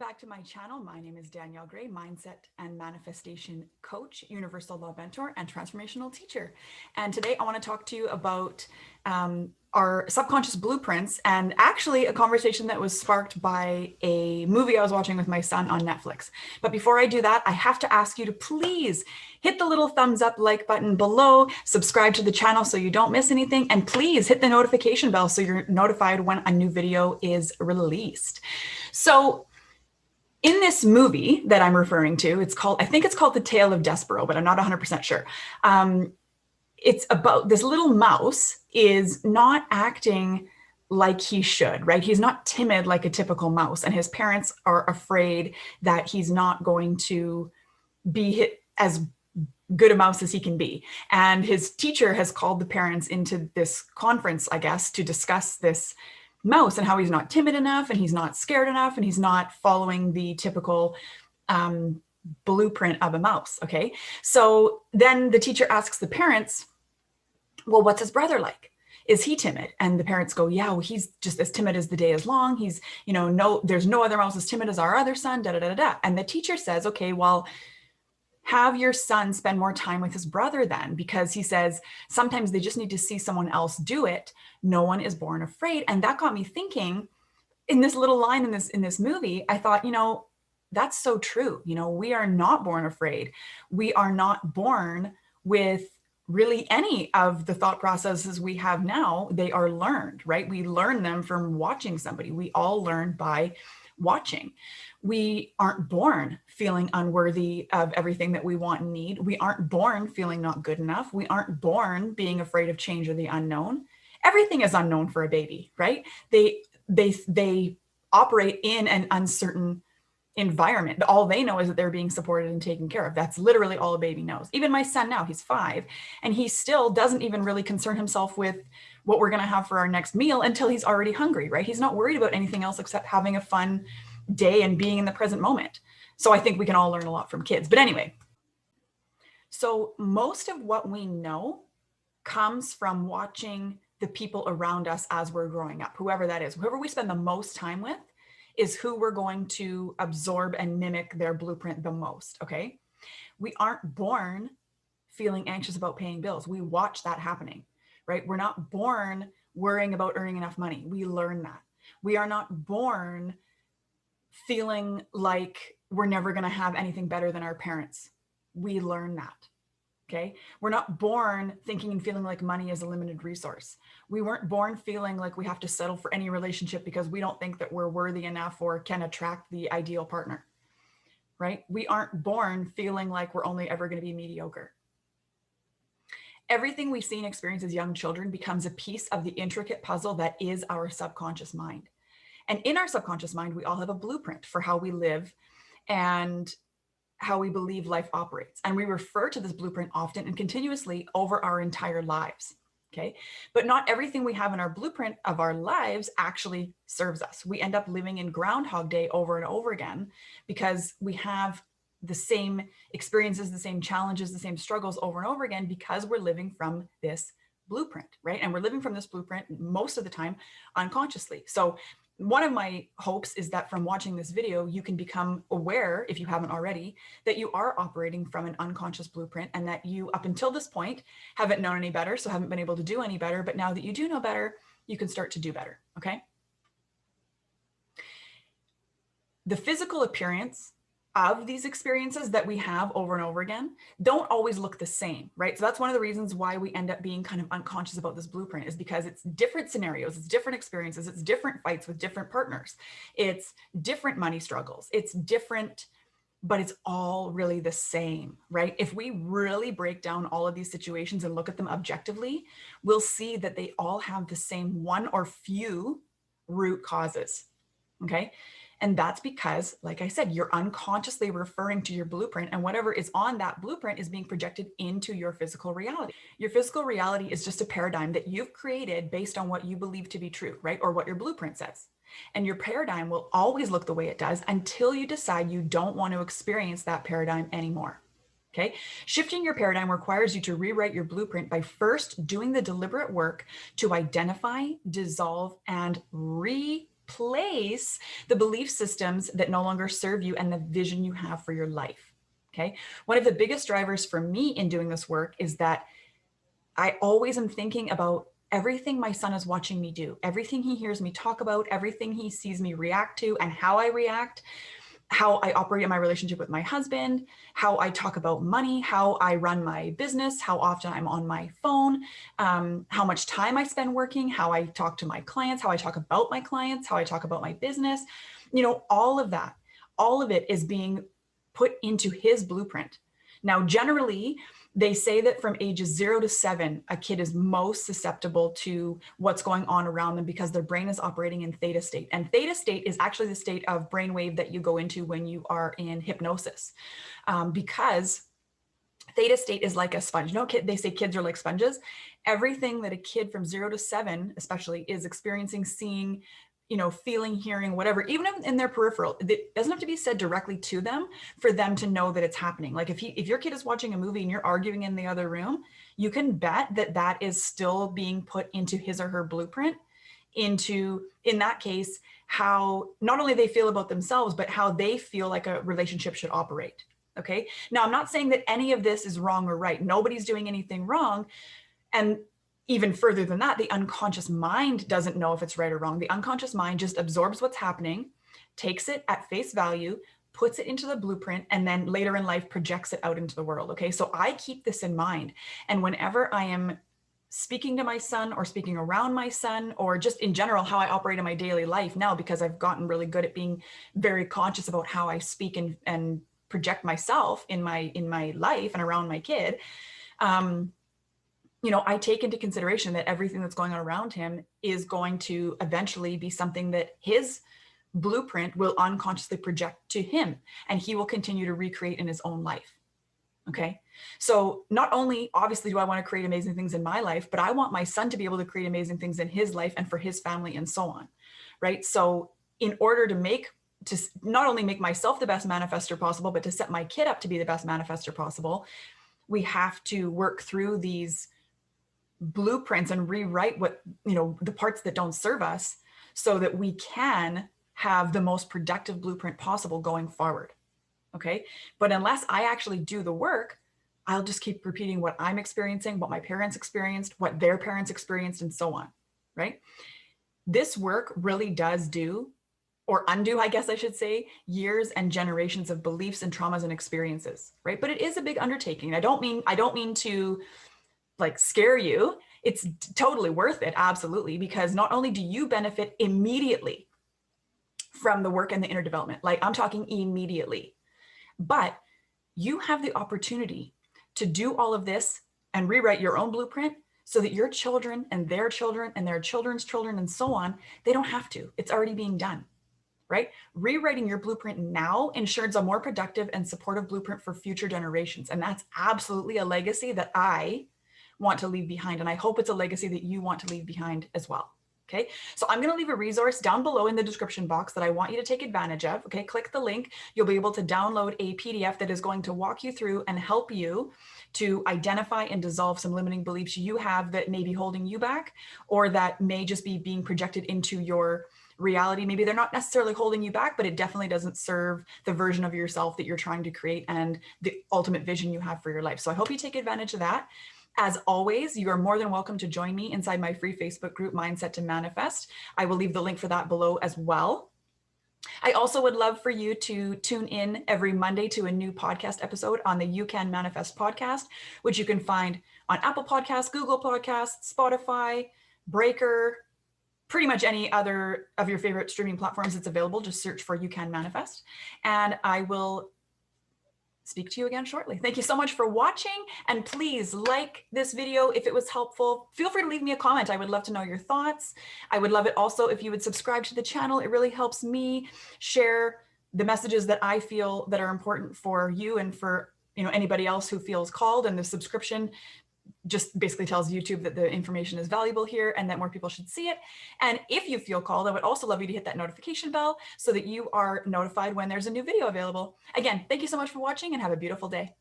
back to my channel. My name is Danielle Gray, mindset and manifestation coach, universal law mentor, and transformational teacher. And today I want to talk to you about our subconscious blueprints, and actually a conversation that was sparked by a movie I was watching with my son on Netflix. But before I do that, I have to ask you to please hit the little thumbs up like button below, subscribe to the channel so you don't miss anything, and please hit the notification bell so you're notified when a new video is released. So in this movie that I'm referring to, I think it's called The Tale of Desperal, but I'm not 100% sure. It's about this little mouse is not acting like he should, right? He's not timid like a typical mouse, and his parents are afraid that he's not going to be as good a mouse as he can be. And his teacher has called the parents into this conference, I guess, to discuss this mouse and how he's not timid enough and he's not scared enough and he's not following the typical blueprint of a mouse. Okay. So then the teacher asks the parents, well, what's his brother like? Is he timid? And the parents go, yeah, well, he's just as timid as the day is long. He's, there's no other mouse as timid as our other son, da, da, da, da, da. And the teacher says, okay, well, have your son spend more time with his brother then, because he says sometimes they just need to see someone else do it. No one is born afraid. And that got me thinking, in this little line in this movie, I thought, that's so true. We are not born afraid. We are not born with really any of the thought processes we have now. They are learned, right? We learn them from watching somebody. We all learn by watching. We aren't born feeling unworthy of everything that we want and need. We aren't born feeling not good enough. We aren't born being afraid of change or the unknown. Everything is unknown for a baby, right? They operate in an uncertain environment. All they know is that they're being supported and taken care of. That's literally all a baby knows. Even my son now, he's 5, and he still doesn't even really concern himself with what we're going to have for our next meal until he's already hungry, right? He's not worried about anything else except having a fun day and being in the present moment. So I think we can all learn a lot from kids. But anyway, so most of what we know comes from watching the people around us as we're growing up, whoever that is. Whoever we spend the most time with is who we're going to absorb and mimic their blueprint the most, okay? We aren't born feeling anxious about paying bills. We watch that happening, right? We're not born worrying about earning enough money. We learn that. We are not born feeling like we're never going to have anything better than our parents. We learn that. Okay. We're not born thinking and feeling like money is a limited resource. We weren't born feeling like we have to settle for any relationship because we don't think that we're worthy enough or can attract the ideal partner, right? We aren't born feeling like we're only ever going to be mediocre. Everything we see and experience as young children becomes a piece of the intricate puzzle that is our subconscious mind. And in our subconscious mind, we all have a blueprint for how we live and how we believe life operates. And we refer to this blueprint often and continuously over our entire lives. Okay. But not everything we have in our blueprint of our lives actually serves us. We end up living in Groundhog Day over and over again because we have the same experiences, the same challenges, the same struggles over and over again because we're living from this blueprint, right? And we're living from this blueprint most of the time unconsciously. So one of my hopes is that from watching this video, you can become aware, if you haven't already, that you are operating from an unconscious blueprint and that you, up until this point, haven't known any better, so haven't been able to do any better. But now that you do know better, you can start to do better, okay? The physical appearance of these experiences that we have over and over again don't always look the same, right? So that's one of the reasons why we end up being kind of unconscious about this blueprint, is because it's different scenarios, it's different experiences, it's different fights with different partners, it's different money struggles, it's different, but it's all really the same, right? If we really break down all of these situations and look at them objectively, we'll see that they all have the same one or few root causes, okay? And that's because, like I said, you're unconsciously referring to your blueprint, and whatever is on that blueprint is being projected into your physical reality. Your physical reality is just a paradigm that you've created based on what you believe to be true, right? Or what your blueprint says. And your paradigm will always look the way it does until you decide you don't want to experience that paradigm anymore. Okay. Shifting your paradigm requires you to rewrite your blueprint by first doing the deliberate work to identify, dissolve, and replace the belief systems that no longer serve you and the vision you have for your life. Okay. One of the biggest drivers for me in doing this work is that I always am thinking about everything my son is watching me do, everything he hears me talk about, everything he sees me react to, and how I react, how I operate in my relationship with my husband, how I talk about money, how I run my business, how often I'm on my phone, how much time I spend working, how I talk to my clients, how I talk about my clients, how I talk about my business. You know, all of that, all of it is being put into his blueprint. Now, generally, they say that from ages 0 to 7, a kid is most susceptible to what's going on around them because their brain is operating in theta state. And theta state is actually the state of brainwave that you go into when you are in hypnosis, because theta state is like a sponge. You know, they say kids are like sponges. Everything that a kid from 0 to 7, especially, is experiencing, seeing, you know, feeling, hearing, whatever, even in their peripheral, it doesn't have to be said directly to them for them to know that it's happening. Like if your kid is watching a movie and you're arguing in the other room, you can bet that that is still being put into his or her blueprint, into, in that case, how not only they feel about themselves, but how they feel like a relationship should operate. Okay. Now, I'm not saying that any of this is wrong or right. Nobody's doing anything wrong. And even further than that, the unconscious mind doesn't know if it's right or wrong. The unconscious mind just absorbs what's happening, takes it at face value, puts it into the blueprint, and then later in life projects it out into the world. Okay. So I keep this in mind. And whenever I am speaking to my son or speaking around my son, or just in general, how I operate in my daily life now, because I've gotten really good at being very conscious about how I speak and project myself in my life and around my kid, you know, I take into consideration that everything that's going on around him is going to eventually be something that his blueprint will unconsciously project to him, and he will continue to recreate in his own life. Okay. So not only obviously do I want to create amazing things in my life, but I want my son to be able to create amazing things in his life and for his family and so on. Right. So in order to not only make myself the best manifester possible, but to set my kid up to be the best manifester possible, we have to work through these blueprints and rewrite what, you know, the parts that don't serve us, so that we can have the most productive blueprint possible going forward. Okay. But unless I actually do the work, I'll just keep repeating what I'm experiencing, what my parents experienced, what their parents experienced, and so on. Right. This work really does do, or undo, I guess I should say, years and generations of beliefs and traumas and experiences. Right. But it is a big undertaking. I don't mean to like scare you. It's totally worth it. Absolutely. Because not only do you benefit immediately from the work and the inner development, like I'm talking immediately, but you have the opportunity to do all of this and rewrite your own blueprint so that your children and their children and their children's children and so on, they don't have to. It's already being done. Right? Rewriting your blueprint now ensures a more productive and supportive blueprint for future generations. And that's absolutely a legacy that I want to leave behind. And I hope it's a legacy that you want to leave behind as well. Okay. So I'm going to leave a resource down below in the description box that I want you to take advantage of. Okay. Click the link. You'll be able to download a PDF that is going to walk you through and help you to identify and dissolve some limiting beliefs you have that may be holding you back, or that may just be being projected into your reality. Maybe they're not necessarily holding you back, but it definitely doesn't serve the version of yourself that you're trying to create and the ultimate vision you have for your life. So I hope you take advantage of that. As always, you are more than welcome to join me inside my free Facebook group, Mindset to Manifest. I will leave the link for that below as well. I also would love for you to tune in every Monday to a new podcast episode on the You Can Manifest podcast, which you can find on Apple Podcasts, Google Podcasts, Spotify, Breaker, pretty much any other of your favorite streaming platforms that's available. Just search for You Can Manifest. And I will speak to you again shortly. Thank you so much for watching. And please like this video if it was helpful. Feel free to leave me a comment. I would love to know your thoughts. I would love it also if you would subscribe to the channel. It really helps me share the messages that I feel that are important for you and for, you know, anybody else who feels called. And the subscription just basically tells YouTube that the information is valuable here and that more people should see it. And if you feel called, I would also love you to hit that notification bell so that you are notified when there's a new video available. Again, thank you so much for watching and have a beautiful day.